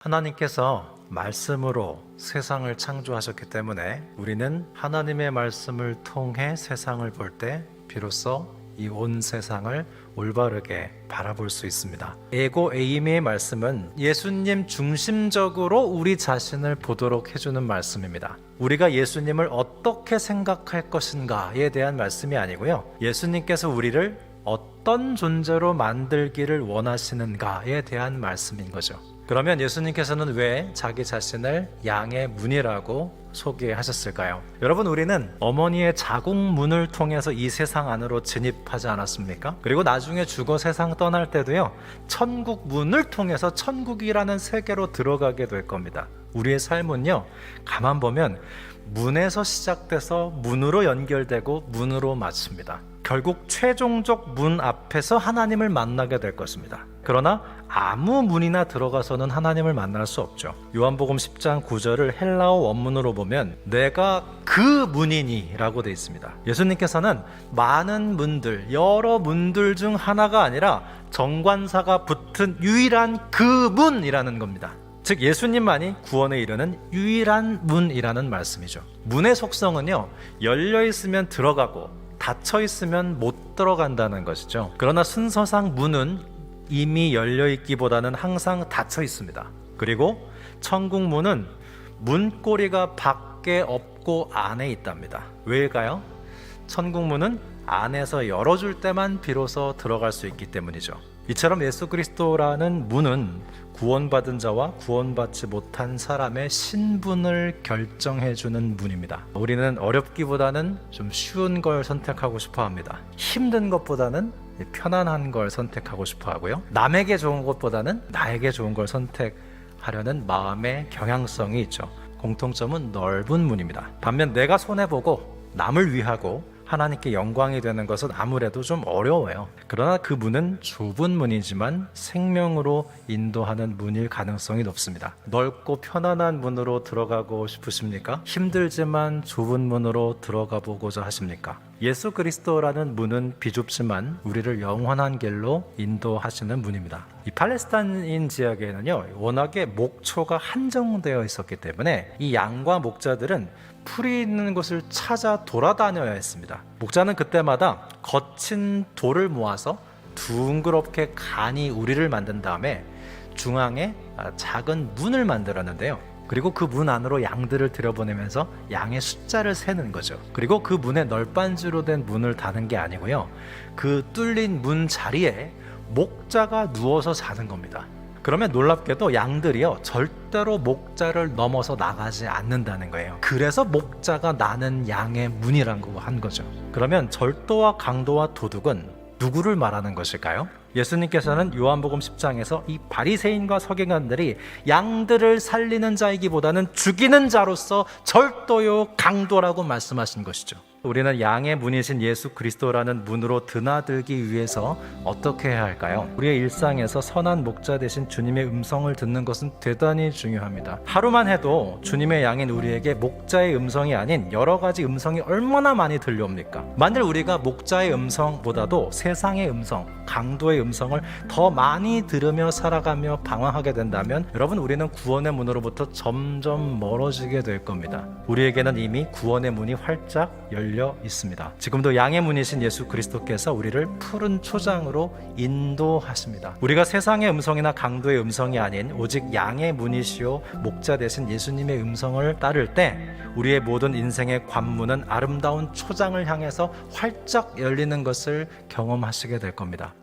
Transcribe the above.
하나님께서 말씀으로 세상을 창조하셨기 때문에 우리는 하나님의 말씀을 통해 세상을 볼 때 비로소 이 온 세상을 올바르게 바라볼 수 있습니다. 에고 에이미의 말씀은 예수님 중심적으로 우리 자신을 보도록 해주는 말씀입니다. 우리가 예수님을 어떻게 생각할 것인가에 대한 말씀이 아니고요. 예수님께서 우리를 어떤 존재로 만들기를 원하시는가에 대한 말씀인 거죠. 그러면 예수님께서는 왜 자기 자신을 양의 문이라고 소개하셨을까요? 여러분, 우리는 어머니의 자궁문을 통해서 이 세상 안으로 진입하지 않았습니까? 그리고 나중에 죽어 세상 떠날 때도요, 천국 문을 통해서 천국이라는 세계로 들어가게 될 겁니다. 우리의 삶은요, 가만 보면 문에서 시작돼서 문으로 연결되고 문으로 마칩니다. 결국 최종적 문 앞에서 하나님을 만나게 될 것입니다. 그러나 아무 문이나 들어가서는 하나님을 만날 수 없죠. 요한복음 10장 9절을 헬라어 원문으로 보면 내가 그 문이니 라고 되어 있습니다. 예수님께서는 많은 문들, 여러 문들 중 하나가 아니라 정관사가 붙은 유일한 그 문이라는 겁니다. 즉 예수님만이 구원에 이르는 유일한 문이라는 말씀이죠. 문의 속성은요, 열려 있으면 들어가고 닫혀 있으면 못 들어간다는 것이죠. 그러나 순서상 문은 이미 열려 있기보다는 항상 닫혀 있습니다. 그리고 천국 문은 문고리가 밖에 없고 안에 있답니다. 왜일까요? 천국 문은 안에서 열어줄 때만 비로소 들어갈 수 있기 때문이죠. 이처럼 예수 그리스도라는 문은 구원받은 자와 구원받지 못한 사람의 신분을 결정해주는 문입니다. 우리는 어렵기보다는 좀 쉬운 걸 선택하고 싶어 합니다. 힘든 것보다는 편안한 걸 선택하고 싶어 하고요. 남에게 좋은 것보다는 나에게 좋은 걸 선택하려는 마음의 경향성이 있죠. 공통점은 넓은 문입니다. 반면 내가 손해보고 남을 위하고 하나님께 영광이 되는 것은 아무래도 좀 어려워요. 그러나 그 문은 좁은 문이지만 생명으로 인도하는 문일 가능성이 높습니다. 넓고 편안한 문으로 들어가고 싶으십니까? 힘들지만 좁은 문으로 들어가 보고자 하십니까? 예수 그리스도라는 문은 비좁지만 우리를 영원한 길로 인도하시는 문입니다. 이 팔레스타인 지역에는요, 워낙에 목초가 한정되어 있었기 때문에 이 양과 목자들은 풀이 있는 곳을 찾아 돌아다녀야 했습니다. 목자는 그때마다 거친 돌을 모아서 둥그렇게 간이 우리를 만든 다음에 중앙에 작은 문을 만들었는데요. 그리고 그 문 안으로 양들을 들여보내면서 양의 숫자를 세는 거죠. 그리고 그 문에 널빤지로 된 문을 닫은 게 아니고요, 그 뚫린 문 자리에 목자가 누워서 자는 겁니다. 그러면 놀랍게도 양들이요, 절대로 목자를 넘어서 나가지 않는다는 거예요. 그래서 목자가 나는 양의 문이라고 한 거죠. 그러면 절도와 강도와 도둑은 누구를 말하는 것일까요? 예수님께서는 요한복음 10장에서 이 바리새인과 서기관들이 양들을 살리는 자이기보다는 죽이는 자로서 절도요 강도라고 말씀하신 것이죠. 우리는 양의 문이신 예수 그리스도라는 문으로 드나들기 위해서 어떻게 해야 할까요? 우리의 일상에서 선한 목자 되신 주님의 음성을 듣는 것은 대단히 중요합니다. 하루만 해도 주님의 양인 우리에게 목자의 음성이 아닌 여러 가지 음성이 얼마나 많이 들려옵니까? 만일 우리가 목자의 음성보다도 세상의 음성, 강도의 음성을 더 많이 들으며 살아가며 방황하게 된다면 여러분, 우리는 구원의 문으로부터 점점 멀어지게 될 겁니다. 우리에게는 이미 구원의 문이 활짝 열려 있습니다. 지금도 양의 문이신 예수 그리스도께서 우리를 푸른 초장으로 인도하십니다. 우리가 세상의 음성이나 강도의 음성이 아닌 오직 양의 문이시오 목자 되신 예수님의 음성을 따를 때 우리의 모든 인생의 관문은 아름다운 초장을 향해서 활짝 열리는 것을 경험하시게 될 겁니다.